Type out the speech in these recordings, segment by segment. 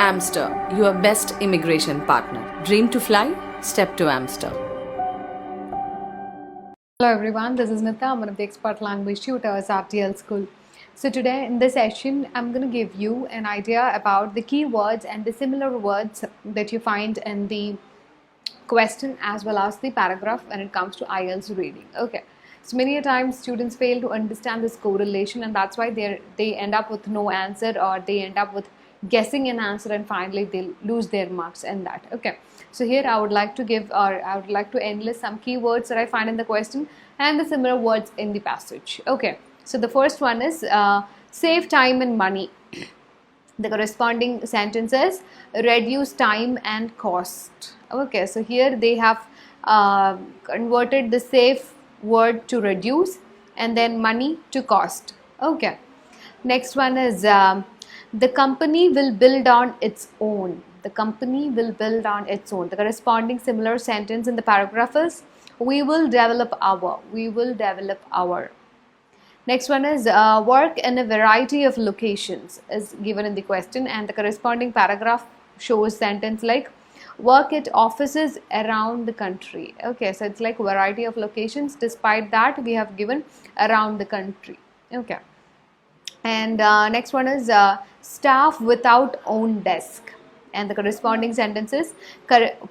Amster, your best immigration partner. Dream to fly? Step to Amster. Hello everyone, this is Nita. I'm one of the expert language tutors at Dlschool. So today in this session, I'm going to give you an idea about the keywords and the similar words that you find in the question as well as the paragraph when it comes to IELTS reading. Okay. So many a times students fail to understand this correlation, and that's why they end up with no answer, or they end up with guessing an answer and finally they'll lose their marks in that. Okay. So here I would like to enlist some keywords that I find in the question and the similar words in the passage. Okay. So the first one is save time and money. The corresponding sentence is reduce time and cost. Okay, so here they have converted the save word to reduce and then money to cost. Okay, next one is the company will build on its own. The company will build on its own. The corresponding similar sentence in the paragraph is we will develop our. We will develop our. Next one is work in a variety of locations is given in the question, and the corresponding paragraph shows sentence like work at offices around the country. Okay, so it's like variety of locations. Despite that, we have given around the country. Okay, and next one is staff without own desk, and the corresponding sentence is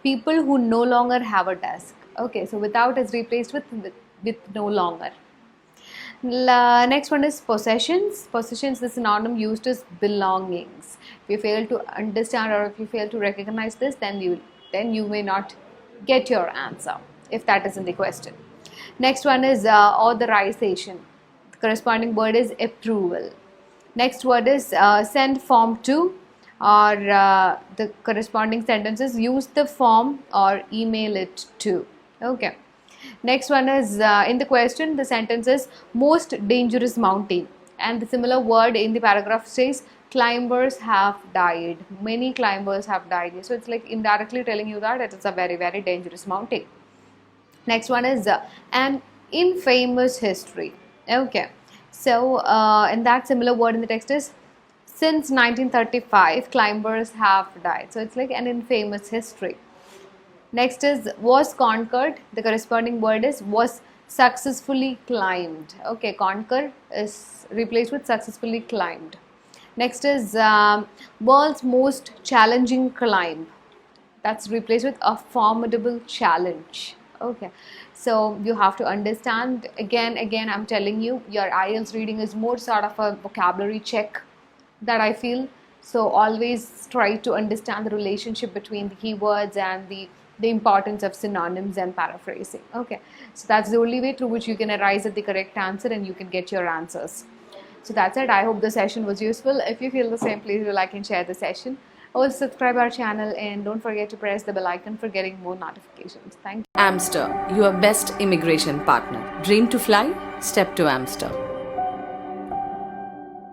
people who no longer have a desk. Okay, so without is replaced with no longer. Next one is possessions. Possessions, the synonym used is belongings. If you fail to understand or if you fail to recognize this, then you may not get your answer if that is in the question. Next one is authorization. The corresponding word is approval. Next word is send form to, or the corresponding sentence is use the form or email it to. Okay. Next one is in the question, the sentence is most dangerous mountain, and the similar word in the paragraph says climbers have died. Many climbers have died. So it's like indirectly telling you that it is a very, very dangerous mountain. Next one is an infamous history. Okay, so in that similar word in the text is since 1935 climbers have died. So it's like an infamous history. Next is was conquered. The corresponding word is was successfully climbed. Okay, conquer is replaced with successfully climbed. Next is world's most challenging climb. That's replaced with a formidable challenge. Okay, so you have to understand again I'm telling you, your IELTS reading is more sort of a vocabulary check that I feel. So always try to understand the relationship between the keywords and the importance of synonyms and paraphrasing. Okay, so that's the only way through which you can arrive at the correct answer and you can get your answers. So that's it. I hope the session was useful. If you feel the same, please do like and share the session. Also subscribe our channel and don't forget to press the bell icon for getting more notifications. Thank you. Amster, your best immigration partner. Dream to fly? Step to Amster.